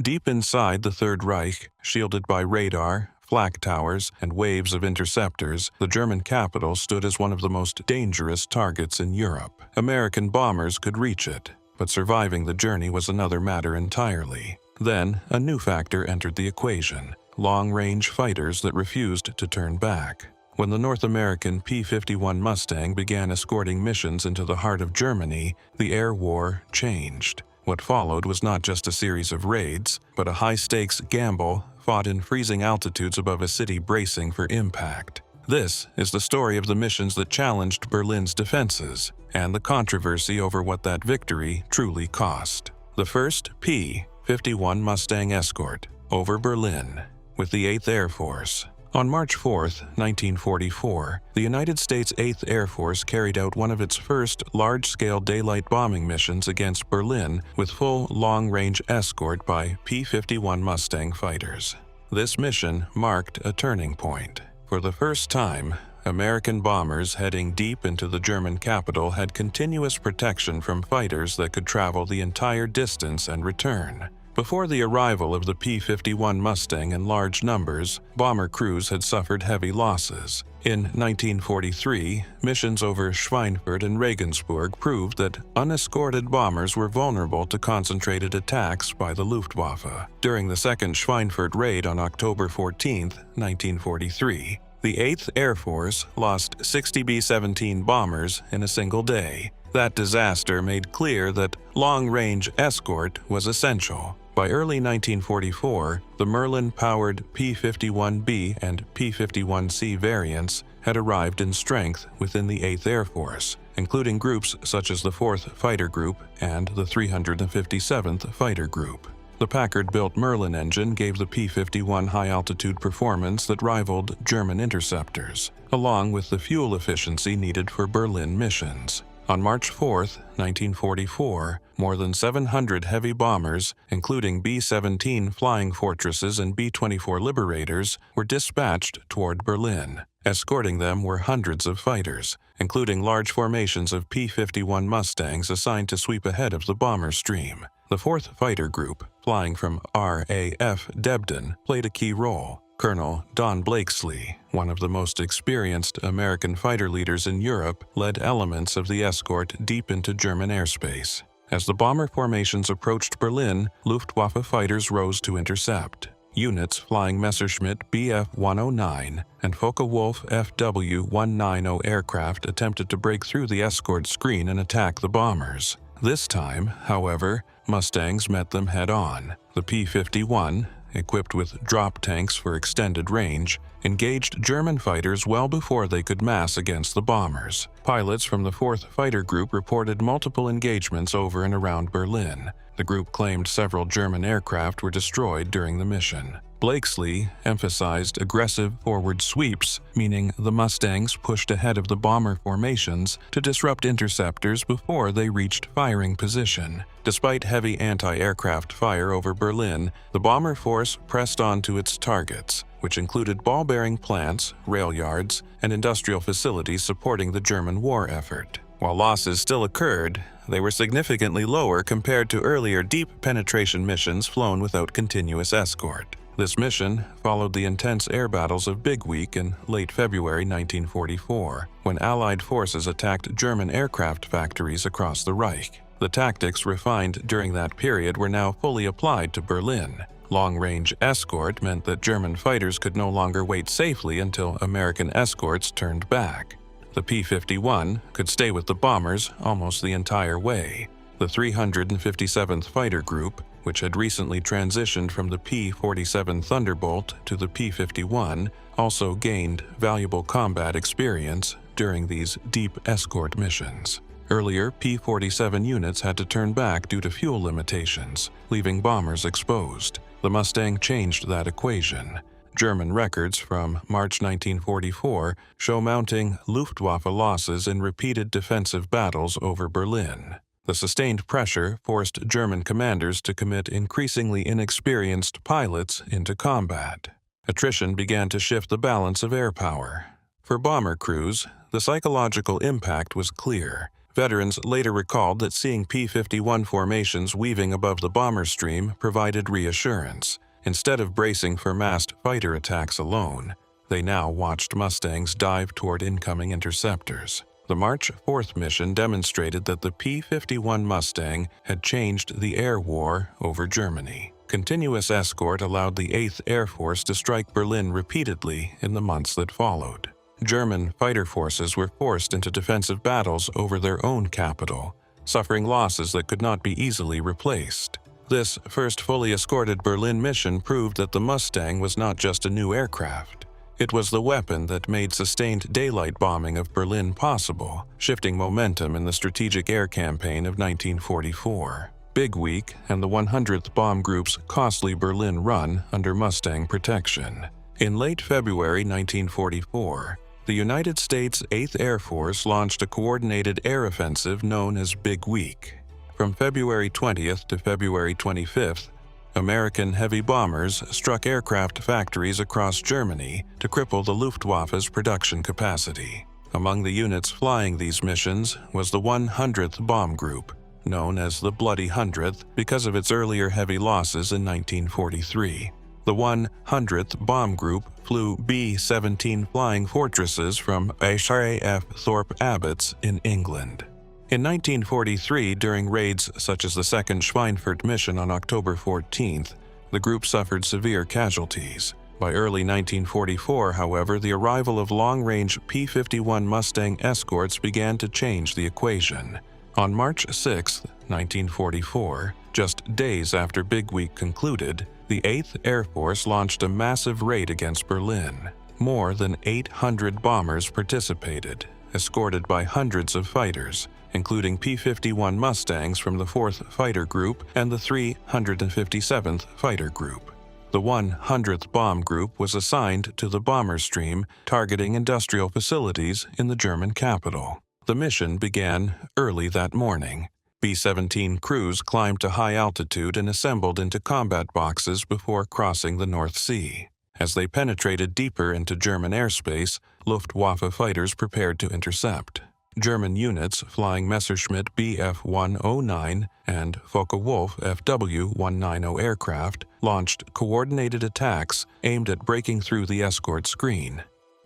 Deep inside the Third Reich, shielded by radar, flak towers, and waves of interceptors, the German capital stood as one of the most dangerous targets in Europe. American bombers could reach it, but surviving the journey was another matter entirely. Then, a new factor entered the equation: long-range fighters that refused to turn back. When the North American P-51 Mustang began escorting missions into the heart of Germany, the air war changed. What followed was not just a series of raids, but a high-stakes gamble fought in freezing altitudes above a city bracing for impact. This is the story of the missions that challenged Berlin's defenses, and the controversy over what that victory truly cost. The first P-51 Mustang escort over Berlin with the 8th Air Force. On March 4, 1944, the United States 8th Air Force carried out one of its first large-scale daylight bombing missions against Berlin with full long-range escort by P-51 Mustang fighters. This mission marked a turning point. For the first time, American bombers heading deep into the German capital had continuous protection from fighters that could travel the entire distance and return. Before the arrival of the P-51 Mustang in large numbers, bomber crews had suffered heavy losses. In 1943, missions over Schweinfurt and Regensburg proved that unescorted bombers were vulnerable to concentrated attacks by the Luftwaffe. During the second Schweinfurt raid on October 14, 1943, the 8th Air Force lost 60 B-17 bombers in a single day. That disaster made clear that long-range escort was essential. By early 1944, the Merlin-powered P-51B and P-51C variants had arrived in strength within the 8th Air Force, including groups such as the 4th Fighter Group and the 357th Fighter Group. The Packard-built Merlin engine gave the P-51 high-altitude performance that rivaled German interceptors, along with the fuel efficiency needed for Berlin missions. On March 4, 1944, more than 700 heavy bombers, including B-17 Flying Fortresses and B-24 Liberators, were dispatched toward Berlin. Escorting them were hundreds of fighters, including large formations of P-51 Mustangs assigned to sweep ahead of the bomber stream. The 4th Fighter Group, flying from RAF Debden, played a key role. Colonel Don Blakesley, one of the most experienced American fighter leaders in Europe, led elements of the escort deep into German airspace. As the bomber formations approached Berlin, Luftwaffe fighters rose to intercept. Units flying Messerschmitt Bf-109 and Focke-Wulf FW-190 aircraft attempted to break through the escort screen and attack the bombers. This time, however, Mustangs met them head-on. The P-51, equipped with drop tanks for extended range, engaged German fighters well before they could mass against the bombers. Pilots from the 4th Fighter Group reported multiple engagements over and around Berlin. The group claimed several German aircraft were destroyed during the mission. Blakesley emphasized aggressive forward sweeps, meaning the Mustangs pushed ahead of the bomber formations to disrupt interceptors before they reached firing position. Despite heavy anti-aircraft fire over Berlin, the bomber force pressed on to its targets, which included ball-bearing plants, rail yards, and industrial facilities supporting the German war effort. While losses still occurred, they were significantly lower compared to earlier deep penetration missions flown without continuous escort. This mission followed the intense air battles of Big Week in late February 1944, when Allied forces attacked German aircraft factories across the Reich. The tactics refined during that period were now fully applied to Berlin. Long-range escort meant that German fighters could no longer wait safely until American escorts turned back. The P-51 could stay with the bombers almost the entire way. The 357th Fighter Group, which had recently transitioned from the P-47 Thunderbolt to the P-51, also gained valuable combat experience during these deep escort missions. Earlier, P-47 units had to turn back due to fuel limitations, leaving bombers exposed. The Mustang changed that equation. German records from March 1944 show mounting Luftwaffe losses in repeated defensive battles over Berlin. The sustained pressure forced German commanders to commit increasingly inexperienced pilots into combat. Attrition began to shift the balance of air power. For bomber crews, the psychological impact was clear. Veterans later recalled that seeing P-51 formations weaving above the bomber stream provided reassurance. Instead of bracing for massed fighter attacks alone, they now watched Mustangs dive toward incoming interceptors. The March 4th mission demonstrated that the P-51 Mustang had changed the air war over Germany. Continuous escort allowed the 8th Air Force to strike Berlin repeatedly in the months that followed. German fighter forces were forced into defensive battles over their own capital, suffering losses that could not be easily replaced. This first fully escorted Berlin mission proved that the Mustang was not just a new aircraft. It was the weapon that made sustained daylight bombing of Berlin possible, shifting momentum in the Strategic Air Campaign of 1944. Big Week and the 100th Bomb Group's costly Berlin run under Mustang protection. In late February 1944, the United States 8th Air Force launched a coordinated air offensive known as Big Week. From February 20th to February 25th, American heavy bombers struck aircraft factories across Germany to cripple the Luftwaffe's production capacity. Among the units flying these missions was the 100th Bomb Group, known as the Bloody 100th because of its earlier heavy losses in 1943. The 100th Bomb Group flew B-17 Flying Fortresses from RAF Thorpe Abbotts in England. In 1943, during raids such as the 2nd Schweinfurt mission on October 14th, the group suffered severe casualties. By early 1944, however, the arrival of long-range P-51 Mustang escorts began to change the equation. On March 6, 1944, just days after Big Week concluded, the 8th Air Force launched a massive raid against Berlin. More than 800 bombers participated, escorted by hundreds of fighters, including P-51 Mustangs from the 4th Fighter Group and the 357th Fighter Group. The 100th Bomb Group was assigned to the bomber stream, targeting industrial facilities in the German capital. The mission began early that morning. B-17 crews climbed to high altitude and assembled into combat boxes before crossing the North Sea. As they penetrated deeper into German airspace, Luftwaffe fighters prepared to intercept. German units flying Messerschmitt Bf-109 and Focke-Wulf Fw-190 aircraft launched coordinated attacks aimed at breaking through the escort screen.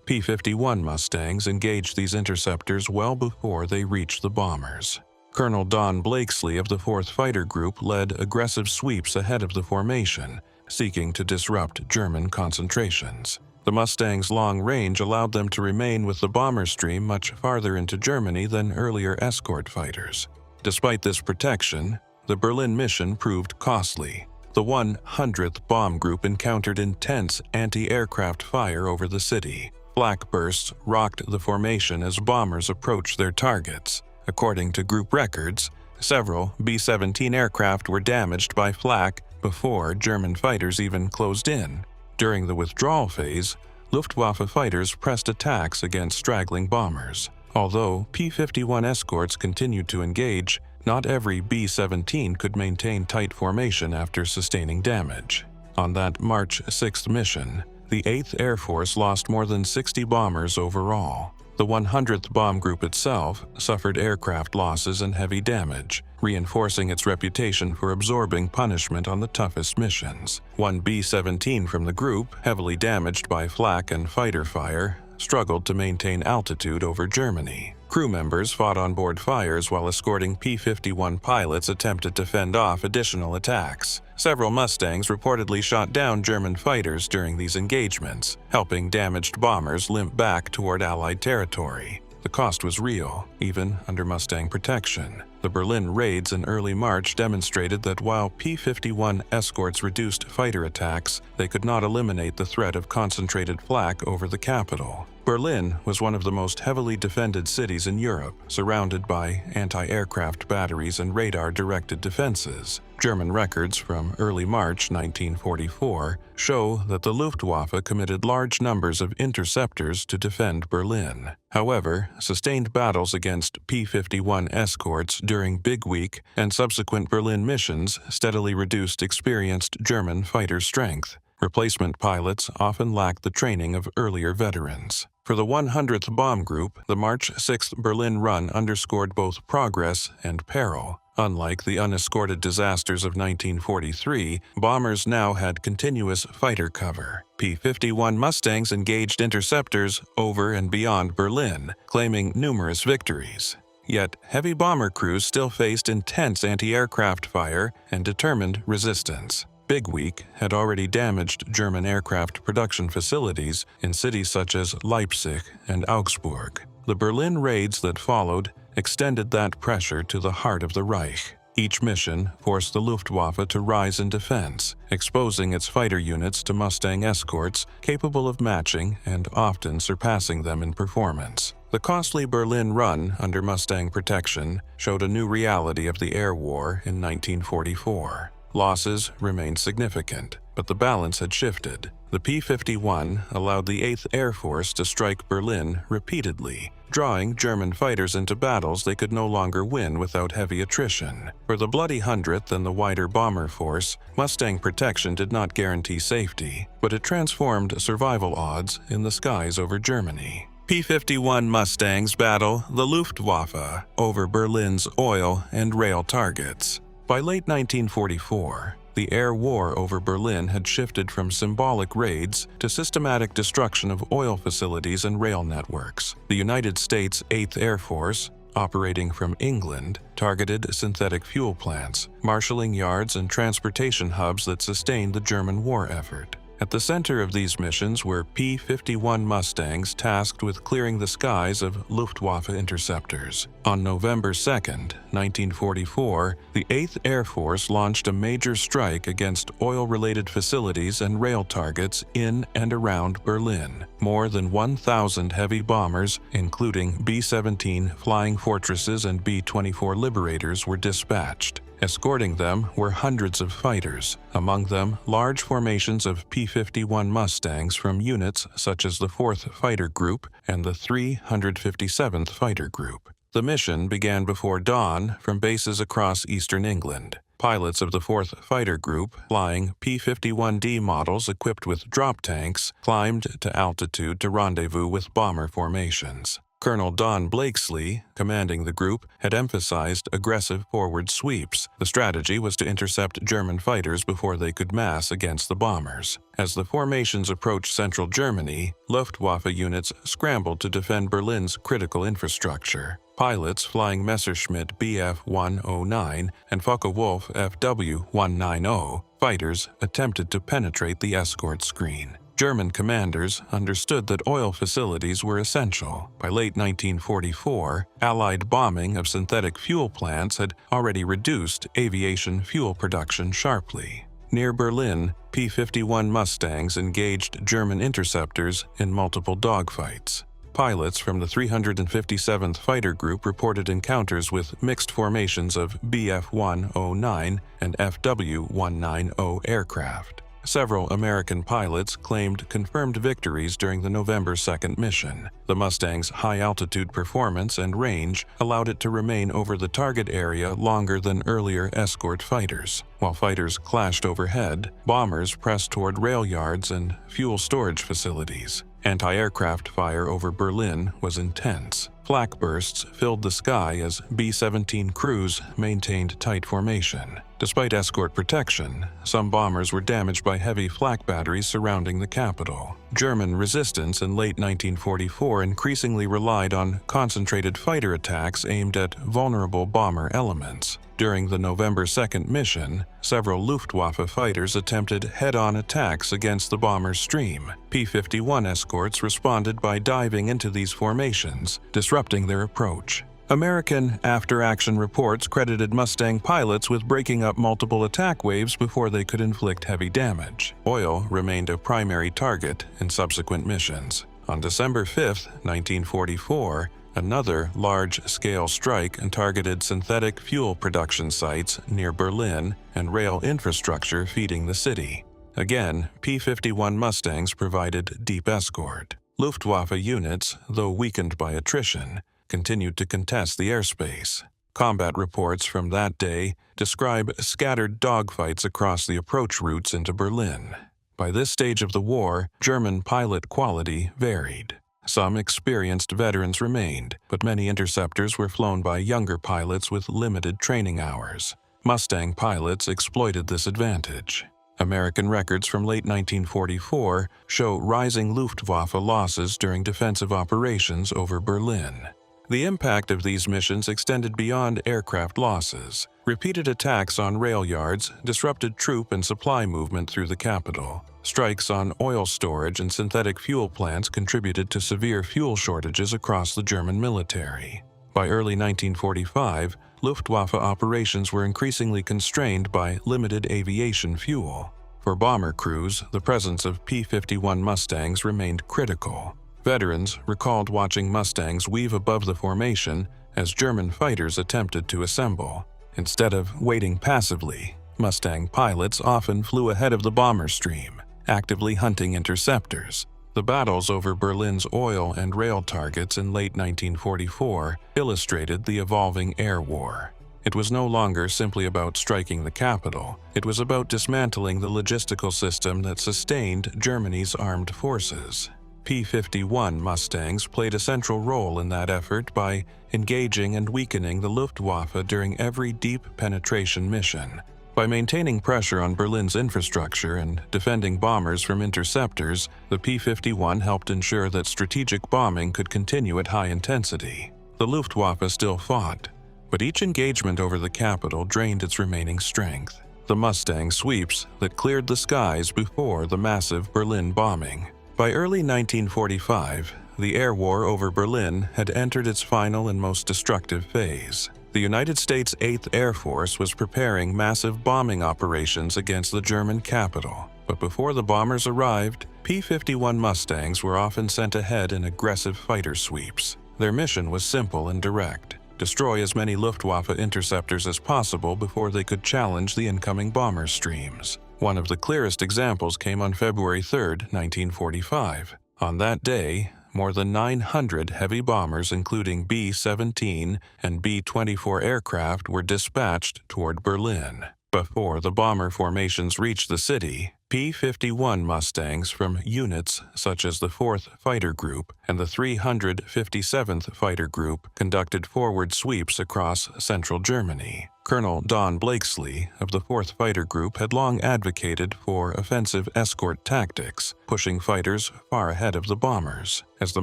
P-51 Mustangs engaged these interceptors well before they reached the bombers. Colonel Don Blakesley of the 4th Fighter Group led aggressive sweeps ahead of the formation, seeking to disrupt German concentrations. The Mustangs' long range allowed them to remain with the bomber stream much farther into Germany than earlier escort fighters. Despite this protection, the Berlin mission proved costly. The 100th Bomb Group encountered intense anti-aircraft fire over the city. Flak bursts rocked the formation as bombers approached their targets. According to group records, several B-17 aircraft were damaged by flak before German fighters even closed in. During the withdrawal phase, Luftwaffe fighters pressed attacks against straggling bombers. Although P-51 escorts continued to engage, not every B-17 could maintain tight formation after sustaining damage. On that March 6th mission, the 8th Air Force lost more than 60 bombers overall. The 100th Bomb Group itself suffered aircraft losses and heavy damage, reinforcing its reputation for absorbing punishment on the toughest missions. One B-17 from the group, heavily damaged by flak and fighter fire, struggled to maintain altitude over Germany. Crew members fought on board fires while escorting P-51 pilots attempted to fend off additional attacks. Several Mustangs reportedly shot down German fighters during these engagements, helping damaged bombers limp back toward Allied territory. The cost was real, even under Mustang protection. The Berlin raids in early March demonstrated that while P-51 escorts reduced fighter attacks, they could not eliminate the threat of concentrated flak over the capital. Berlin was one of the most heavily defended cities in Europe, surrounded by anti-aircraft batteries and radar-directed defenses. German records from early March 1944 show that the Luftwaffe committed large numbers of interceptors to defend Berlin. However, sustained battles against P-51 escorts during Big Week and subsequent Berlin missions steadily reduced experienced German fighter strength. Replacement pilots often lacked the training of earlier veterans. For the 100th Bomb Group, the March 6 Berlin run underscored both progress and peril. Unlike the unescorted disasters of 1943, bombers now had continuous fighter cover. P-51 Mustangs engaged interceptors over and beyond Berlin, claiming numerous victories. Yet, heavy bomber crews still faced intense anti-aircraft fire and determined resistance. Big Week had already damaged German aircraft production facilities in cities such as Leipzig and Augsburg. The Berlin raids that followed extended that pressure to the heart of the Reich. Each mission forced the Luftwaffe to rise in defense, exposing its fighter units to Mustang escorts capable of matching and often surpassing them in performance. The costly Berlin run under Mustang protection showed a new reality of the air war in 1944. Losses remained significant, but the balance had shifted. The P-51 allowed the 8th Air Force to strike Berlin repeatedly, drawing German fighters into battles they could no longer win without heavy attrition. For the Bloody 100th and the wider bomber force, Mustang protection did not guarantee safety, but it transformed survival odds in the skies over Germany. P-51 Mustangs battle the Luftwaffe over Berlin's oil and rail targets. By late 1944, the air war over Berlin had shifted from symbolic raids to systematic destruction of oil facilities and rail networks. The United States 8th Air Force, operating from England, targeted synthetic fuel plants, marshalling yards and transportation hubs that sustained the German war effort. At the center of these missions were P-51 Mustangs tasked with clearing the skies of Luftwaffe interceptors. On November 2, 1944, the 8th Air Force launched a major strike against oil-related facilities and rail targets in and around Berlin. More than 1,000 heavy bombers, including B-17 Flying Fortresses and B-24 Liberators, were dispatched. Escorting them were hundreds of fighters, among them large formations of P-51 Mustangs from units such as the 4th Fighter Group and the 357th Fighter Group. The mission began before dawn from bases across eastern England. Pilots of the 4th Fighter Group, flying P-51D models equipped with drop tanks, climbed to altitude to rendezvous with bomber formations. Colonel Don Blakesley, commanding the group, had emphasized aggressive forward sweeps. The strategy was to intercept German fighters before they could mass against the bombers. As the formations approached central Germany, Luftwaffe units scrambled to defend Berlin's critical infrastructure. Pilots flying Messerschmitt Bf-109 and Focke-Wulf FW-190 fighters attempted to penetrate the escort screen. German commanders understood that oil facilities were essential. By late 1944, Allied bombing of synthetic fuel plants had already reduced aviation fuel production sharply. Near Berlin, P-51 Mustangs engaged German interceptors in multiple dogfights. Pilots from the 357th Fighter Group reported encounters with mixed formations of Bf-109 and FW-190 aircraft. Several American pilots claimed confirmed victories during the November 2nd mission. The Mustang's high-altitude performance and range allowed it to remain over the target area longer than earlier escort fighters. While fighters clashed overhead, bombers pressed toward rail yards and fuel storage facilities. Anti-aircraft fire over Berlin was intense. Flak bursts filled the sky as B-17 crews maintained tight formation. Despite escort protection, some bombers were damaged by heavy flak batteries surrounding the capital. German resistance in late 1944 increasingly relied on concentrated fighter attacks aimed at vulnerable bomber elements. During the November 2nd mission, several Luftwaffe fighters attempted head-on attacks against the bomber's stream. P-51 escorts responded by diving into these formations, disrupting their approach. American after-action reports credited Mustang pilots with breaking up multiple attack waves before they could inflict heavy damage. Oil remained a primary target in subsequent missions. On December 5, 1944, another large-scale strike targeted synthetic fuel production sites near Berlin and rail infrastructure feeding the city. Again, P-51 Mustangs provided deep escort. Luftwaffe units, though weakened by attrition, continued to contest the airspace. Combat reports from that day describe scattered dogfights across the approach routes into Berlin. By this stage of the war, German pilot quality varied. Some experienced veterans remained, but many interceptors were flown by younger pilots with limited training hours. Mustang pilots exploited this advantage. American records from late 1944 show rising Luftwaffe losses during defensive operations over Berlin. The impact of these missions extended beyond aircraft losses. Repeated attacks on rail yards disrupted troop and supply movement through the capital. Strikes on oil storage and synthetic fuel plants contributed to severe fuel shortages across the German military. By early 1945, Luftwaffe operations were increasingly constrained by limited aviation fuel. For bomber crews, the presence of P-51 Mustangs remained critical. Veterans recalled watching Mustangs weave above the formation as German fighters attempted to assemble. Instead of waiting passively, Mustang pilots often flew ahead of the bomber stream, actively hunting interceptors. The battles over Berlin's oil and rail targets in late 1944 illustrated the evolving air war. It was no longer simply about striking the capital. It was about dismantling the logistical system that sustained Germany's armed forces. P-51 Mustangs played a central role in that effort by engaging and weakening the Luftwaffe during every deep penetration mission. By maintaining pressure on Berlin's infrastructure and defending bombers from interceptors, the P-51 helped ensure that strategic bombing could continue at high intensity. The Luftwaffe still fought, but each engagement over the capital drained its remaining strength. The Mustang sweeps that cleared the skies before the massive Berlin bombing. By early 1945, the air war over Berlin had entered its final and most destructive phase. The United States 8th Air Force was preparing massive bombing operations against the German capital. But before the bombers arrived, P-51 Mustangs were often sent ahead in aggressive fighter sweeps. Their mission was simple and direct: destroy as many Luftwaffe interceptors as possible before they could challenge the incoming bomber streams. One of the clearest examples came on February 3, 1945. On that day, more than 900 heavy bombers, including B-17 and B-24 aircraft, were dispatched toward Berlin. Before the bomber formations reached the city, P-51 Mustangs from units such as the 4th Fighter Group and the 357th Fighter Group conducted forward sweeps across central Germany. Colonel Don Blakesley of the 4th Fighter Group had long advocated for offensive escort tactics, pushing fighters far ahead of the bombers. As the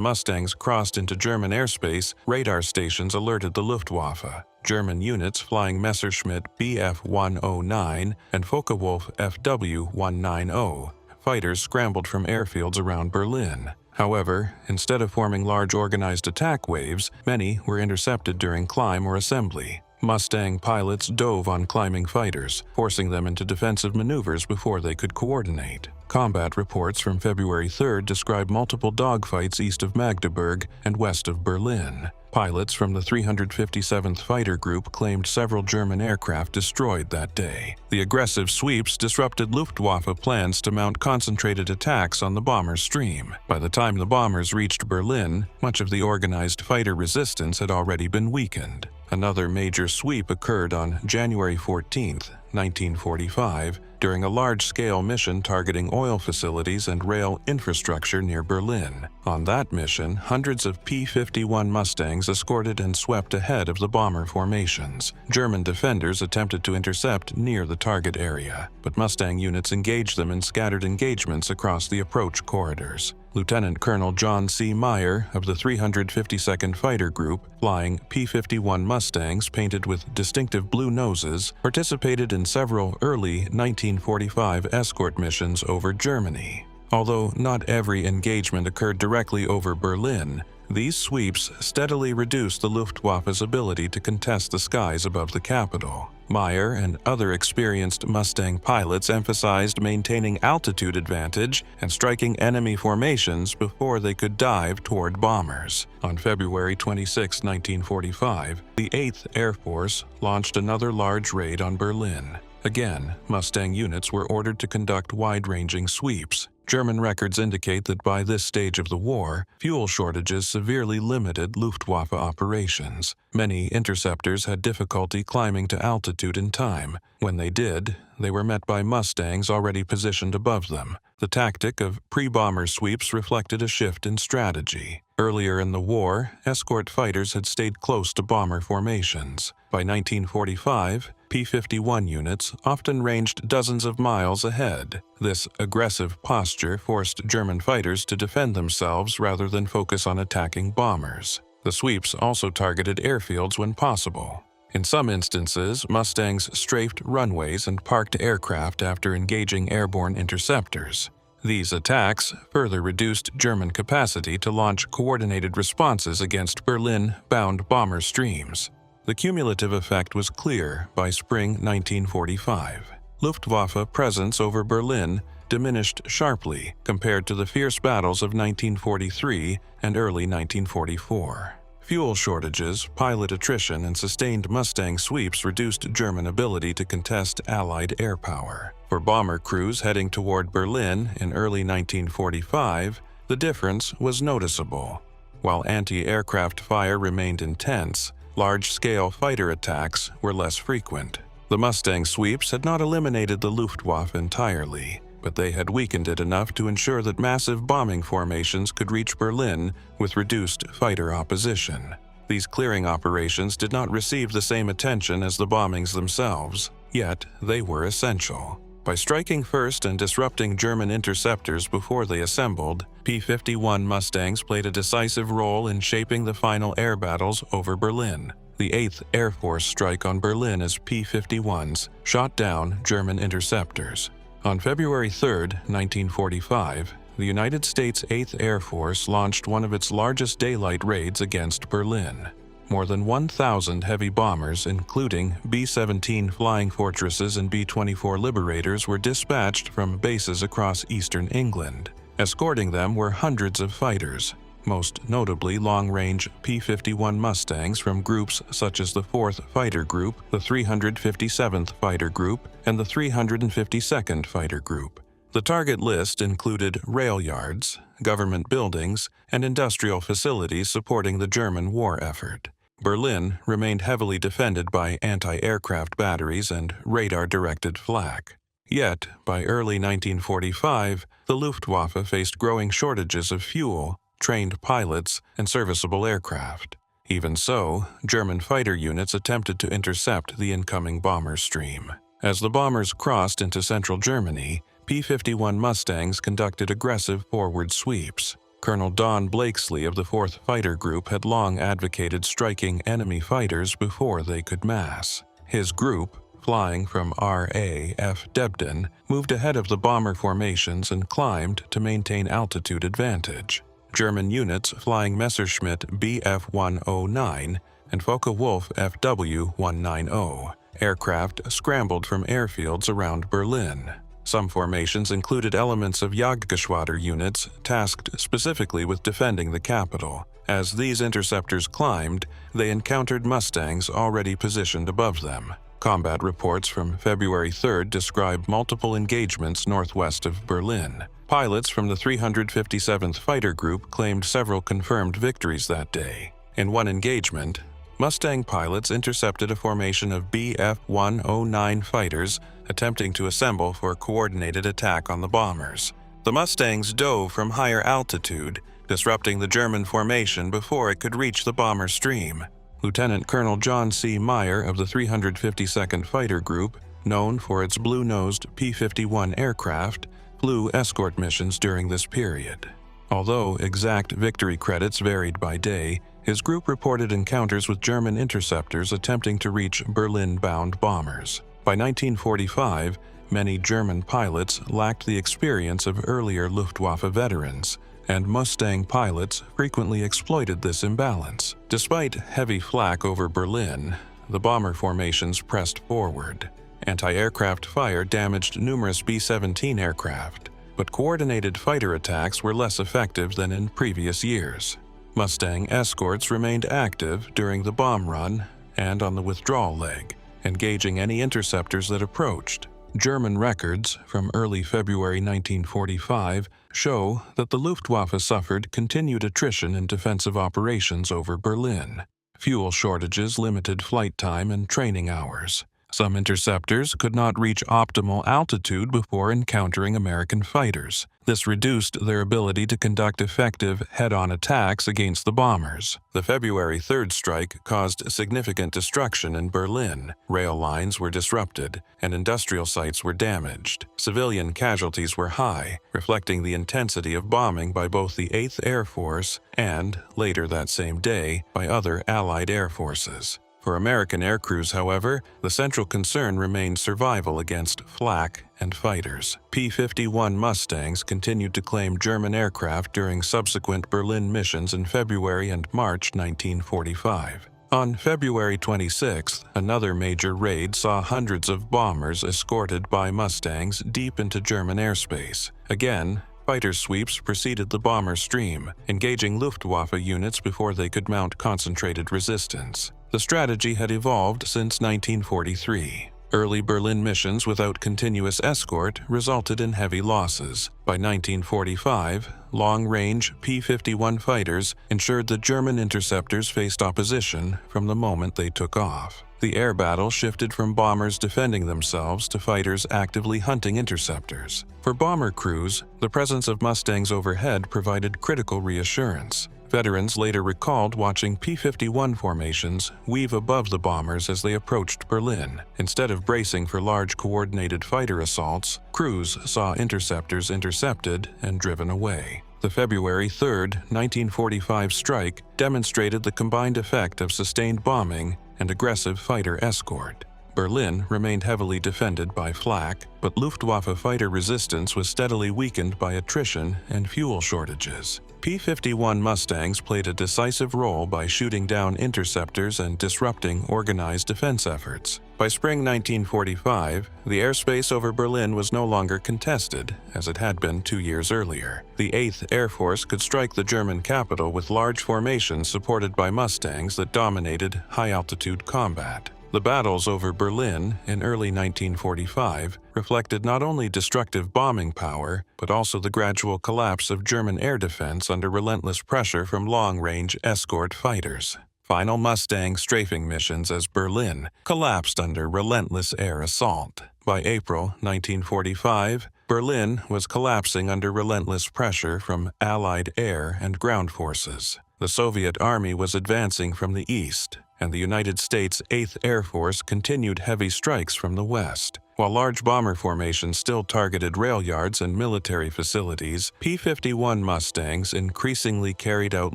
Mustangs crossed into German airspace, radar stations alerted the Luftwaffe. German units flying Messerschmitt Bf-109 and Focke-Wulf Fw-190 fighters scrambled from airfields around Berlin. However, instead of forming large organized attack waves, many were intercepted during climb or assembly. Mustang pilots dove on climbing fighters, forcing them into defensive maneuvers before they could coordinate. Combat reports from February 3rd describe multiple dogfights east of Magdeburg and west of Berlin. Pilots from the 357th Fighter Group claimed several German aircraft destroyed that day. The aggressive sweeps disrupted Luftwaffe plans to mount concentrated attacks on the bomber stream. By the time the bombers reached Berlin, much of the organized fighter resistance had already been weakened. Another major sweep occurred on January 14, 1945, during a large-scale mission targeting oil facilities and rail infrastructure near Berlin. On that mission, hundreds of P-51 Mustangs escorted and swept ahead of the bomber formations. German defenders attempted to intercept near the target area, but Mustang units engaged them in scattered engagements across the approach corridors. Lieutenant Colonel John C. Meyer of the 352nd Fighter Group, flying P-51 Mustangs painted with distinctive blue noses, participated in several early 1945 escort missions over Germany. Although not every engagement occurred directly over Berlin, these sweeps steadily reduced the Luftwaffe's ability to contest the skies above the capital. Meyer and other experienced Mustang pilots emphasized maintaining altitude advantage and striking enemy formations before they could dive toward bombers. On February 26, 1945, the 8th Air Force launched another large raid on Berlin. Again, Mustang units were ordered to conduct wide-ranging sweeps. German records indicate that by this stage of the war, fuel shortages severely limited Luftwaffe operations. Many interceptors had difficulty climbing to altitude in time. When they did, they were met by Mustangs already positioned above them. The tactic of pre-bomber sweeps reflected a shift in strategy. Earlier in the war, escort fighters had stayed close to bomber formations. By 1945, P-51 units often ranged dozens of miles ahead. This aggressive posture forced German fighters to defend themselves rather than focus on attacking bombers. The sweeps also targeted airfields when possible. In some instances, Mustangs strafed runways and parked aircraft after engaging airborne interceptors. These attacks further reduced German capacity to launch coordinated responses against Berlin-bound bomber streams. The cumulative effect was clear by spring 1945. Luftwaffe presence over Berlin diminished sharply compared to the fierce battles of 1943 and early 1944. Fuel shortages, pilot attrition, and sustained Mustang sweeps reduced German ability to contest Allied air power. For bomber crews heading toward Berlin in early 1945, the difference was noticeable. While anti-aircraft fire remained intense, large-scale fighter attacks were less frequent. The Mustang sweeps had not eliminated the Luftwaffe entirely, but they had weakened it enough to ensure that massive bombing formations could reach Berlin with reduced fighter opposition. These clearing operations did not receive the same attention as the bombings themselves, yet they were essential. By striking first and disrupting German interceptors before they assembled, P-51 Mustangs played a decisive role in shaping the final air battles over Berlin. The 8th Air Force strike on Berlin as P-51s shot down German interceptors. On February 3, 1945, the United States 8th Air Force launched one of its largest daylight raids against Berlin. More than 1,000 heavy bombers, including B-17 Flying Fortresses and B-24 Liberators, were dispatched from bases across eastern England. Escorting them were hundreds of fighters, most notably long-range P-51 Mustangs from groups such as the 4th Fighter Group, the 357th Fighter Group, and the 352nd Fighter Group. The target list included rail yards, government buildings, and industrial facilities supporting the German war effort. Berlin remained heavily defended by anti-aircraft batteries and radar-directed flak. Yet, by early 1945, the Luftwaffe faced growing shortages of fuel, trained pilots, and serviceable aircraft. Even so, German fighter units attempted to intercept the incoming bomber stream. As the bombers crossed into central Germany, P-51 Mustangs conducted aggressive forward sweeps. Colonel Don Blakesley of the 4th Fighter Group had long advocated striking enemy fighters before they could mass. His group, flying from RAF Debden, moved ahead of the bomber formations and climbed to maintain altitude advantage. German units flying Messerschmitt Bf-109 and Focke-Wulf FW-190 aircraft scrambled from airfields around Berlin. Some formations included elements of Jagdgeschwader units tasked specifically with defending the capital. As these interceptors climbed, they encountered Mustangs already positioned above them. Combat reports from February 3rd describe multiple engagements northwest of Berlin. Pilots from the 357th Fighter Group claimed several confirmed victories that day. In one engagement, Mustang pilots intercepted a formation of Bf-109 fighters attempting to assemble for a coordinated attack on the bombers. The Mustangs dove from higher altitude, disrupting the German formation before it could reach the bomber stream. Lieutenant Colonel John C. Meyer of the 352nd Fighter Group, known for its blue-nosed P-51 aircraft, flew escort missions during this period. Although exact victory credits varied by day, his group reported encounters with German interceptors attempting to reach Berlin-bound bombers. By 1945, many German pilots lacked the experience of earlier Luftwaffe veterans, and Mustang pilots frequently exploited this imbalance. Despite heavy flak over Berlin, the bomber formations pressed forward. Anti-aircraft fire damaged numerous B-17 aircraft, but coordinated fighter attacks were less effective than in previous years. Mustang escorts remained active during the bomb run and on the withdrawal leg, engaging any interceptors that approached. German records from early February 1945 show that the Luftwaffe suffered continued attrition in defensive operations over Berlin. Fuel shortages limited flight time and training hours. Some interceptors could not reach optimal altitude before encountering American fighters. This reduced their ability to conduct effective head-on attacks against the bombers. The February 3rd strike caused significant destruction in Berlin. Rail lines were disrupted, and industrial sites were damaged. Civilian casualties were high, reflecting the intensity of bombing by both the 8th Air Force and, later that same day, by other Allied air forces. For American aircrews, however, the central concern remained survival against flak and fighters. P-51 Mustangs continued to claim German aircraft during subsequent Berlin missions in February and March 1945. On February 26th, another major raid saw hundreds of bombers escorted by Mustangs deep into German airspace. Again, fighter sweeps preceded the bomber stream, engaging Luftwaffe units before they could mount concentrated resistance. The strategy had evolved since 1943. Early Berlin missions without continuous escort resulted in heavy losses. By 1945, long-range P-51 fighters ensured the German interceptors faced opposition from the moment they took off. The air battle shifted from bombers defending themselves to fighters actively hunting interceptors. For bomber crews, the presence of Mustangs overhead provided critical reassurance. Veterans later recalled watching P-51 formations weave above the bombers as they approached Berlin. Instead of bracing for large coordinated fighter assaults, crews saw interceptors intercepted and driven away. The February 3, 1945 strike demonstrated the combined effect of sustained bombing and aggressive fighter escort. Berlin remained heavily defended by flak, but Luftwaffe fighter resistance was steadily weakened by attrition and fuel shortages. P-51 Mustangs played a decisive role by shooting down interceptors and disrupting organized defense efforts. By spring 1945, the airspace over Berlin was no longer contested, as it had been 2 years earlier. The 8th Air Force could strike the German capital with large formations supported by Mustangs that dominated high-altitude combat. The battles over Berlin in early 1945 reflected not only destructive bombing power, but also the gradual collapse of German air defense under relentless pressure from long-range escort fighters. Final Mustang strafing missions as Berlin collapsed under relentless air assault. By April 1945, Berlin was collapsing under relentless pressure from Allied air and ground forces. The Soviet Army was advancing from the east, and the United States 8th Air Force continued heavy strikes from the west. While large bomber formations still targeted rail yards and military facilities, P-51 Mustangs increasingly carried out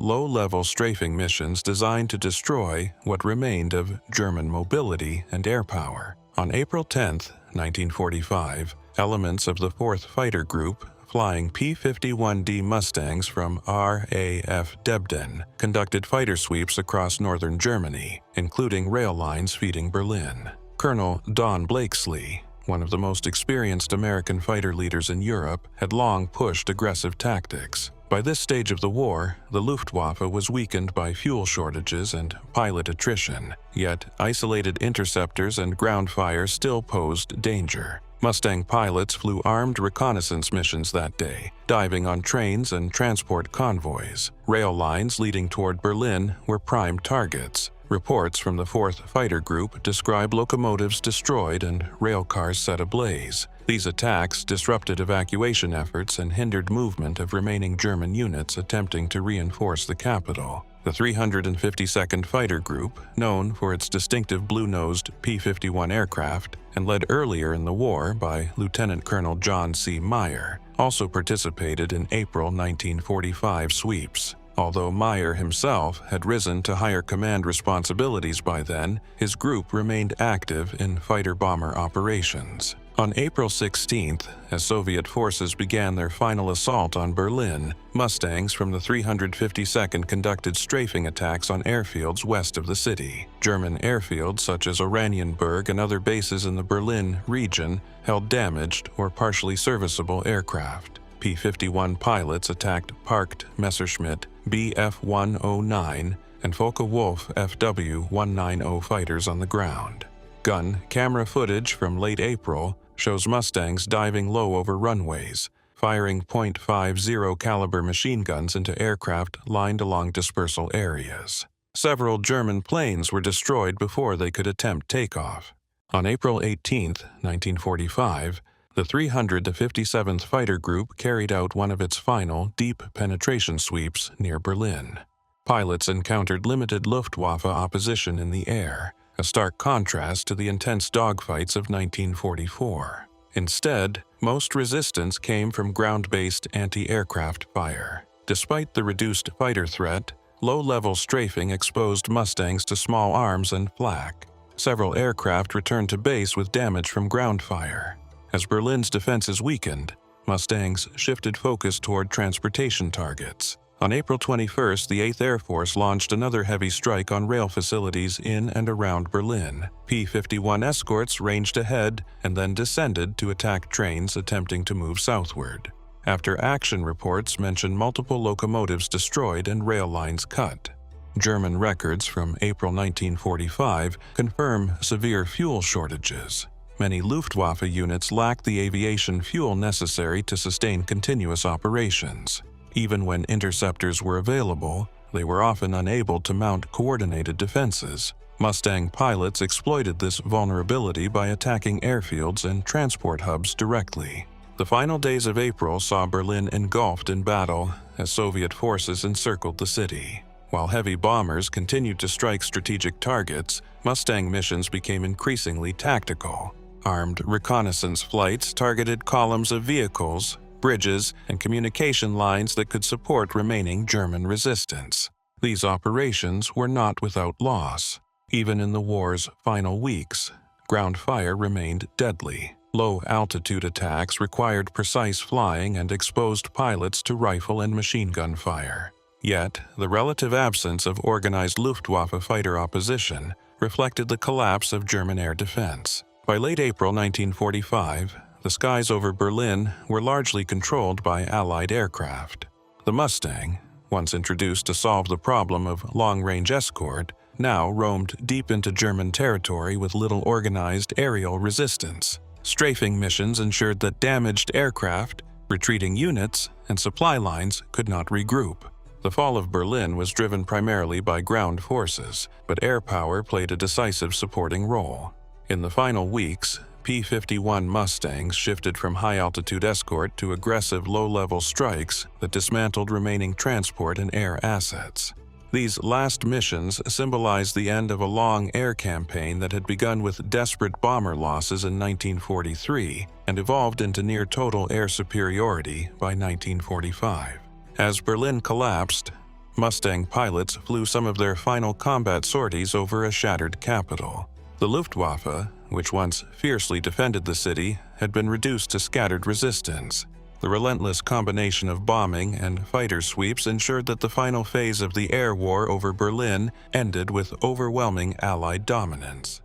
low-level strafing missions designed to destroy what remained of German mobility and air power. On April 10, 1945, elements of the 4th Fighter Group, flying P-51D Mustangs from RAF Debden, conducted fighter sweeps across northern Germany, including rail lines feeding Berlin. Colonel Don Blakesley, one of the most experienced American fighter leaders in Europe, had long pushed aggressive tactics. By this stage of the war, the Luftwaffe was weakened by fuel shortages and pilot attrition, yet isolated interceptors and ground fire still posed danger. Mustang pilots flew armed reconnaissance missions that day, diving on trains and transport convoys. Rail lines leading toward Berlin were prime targets. Reports from the 4th Fighter Group describe locomotives destroyed and rail cars set ablaze. These attacks disrupted evacuation efforts and hindered movement of remaining German units attempting to reinforce the capital. The 352nd Fighter Group, known for its distinctive blue-nosed P-51 aircraft and led earlier in the war by Lieutenant Colonel John C. Meyer, also participated in April 1945 sweeps. Although Meyer himself had risen to higher command responsibilities by then, his group remained active in fighter-bomber operations. On April 16th, as Soviet forces began their final assault on Berlin, Mustangs from the 352nd conducted strafing attacks on airfields west of the city. German airfields such as Oranienburg and other bases in the Berlin region held damaged or partially serviceable aircraft. P-51 pilots attacked parked Messerschmitt Bf-109 and Focke-Wulf FW-190 fighters on the ground. Gun camera footage from late April shows Mustangs diving low over runways, firing .50 caliber machine guns into aircraft lined along dispersal areas. Several German planes were destroyed before they could attempt takeoff. On April 18, 1945, the 357th Fighter Group carried out one of its final deep penetration sweeps near Berlin. Pilots encountered limited Luftwaffe opposition in the air, a stark contrast to the intense dogfights of 1944. Instead, most resistance came from ground-based anti-aircraft fire. Despite the reduced fighter threat, low-level strafing exposed Mustangs to small arms and flak. Several aircraft returned to base with damage from ground fire. As Berlin's defenses weakened, Mustangs shifted focus toward transportation targets. On April 21st, the 8th Air Force launched another heavy strike on rail facilities in and around Berlin. P-51 escorts ranged ahead and then descended to attack trains attempting to move southward. After action reports mention multiple locomotives destroyed and rail lines cut. German records from April 1945 confirm severe fuel shortages. Many Luftwaffe units lacked the aviation fuel necessary to sustain continuous operations. Even when interceptors were available, they were often unable to mount coordinated defenses. Mustang pilots exploited this vulnerability by attacking airfields and transport hubs directly. The final days of April saw Berlin engulfed in battle as Soviet forces encircled the city. While heavy bombers continued to strike strategic targets, Mustang missions became increasingly tactical. Armed reconnaissance flights targeted columns of vehicles, bridges, and communication lines that could support remaining German resistance. These operations were not without loss. Even in the war's final weeks, ground fire remained deadly. Low-altitude attacks required precise flying and exposed pilots to rifle and machine gun fire. Yet, the relative absence of organized Luftwaffe fighter opposition reflected the collapse of German air defense. By late April 1945, the skies over Berlin were largely controlled by Allied aircraft. The Mustang, once introduced to solve the problem of long-range escort, now roamed deep into German territory with little organized aerial resistance. Strafing missions ensured that damaged aircraft, retreating units, and supply lines could not regroup. The fall of Berlin was driven primarily by ground forces, but air power played a decisive supporting role. In the final weeks, P-51 Mustangs shifted from high-altitude escort to aggressive low-level strikes that dismantled remaining transport and air assets. These last missions symbolized the end of a long air campaign that had begun with desperate bomber losses in 1943 and evolved into near-total air superiority by 1945. As Berlin collapsed, Mustang pilots flew some of their final combat sorties over a shattered capital. The Luftwaffe, which once fiercely defended the city, had been reduced to scattered resistance. The relentless combination of bombing and fighter sweeps ensured that the final phase of the air war over Berlin ended with overwhelming Allied dominance.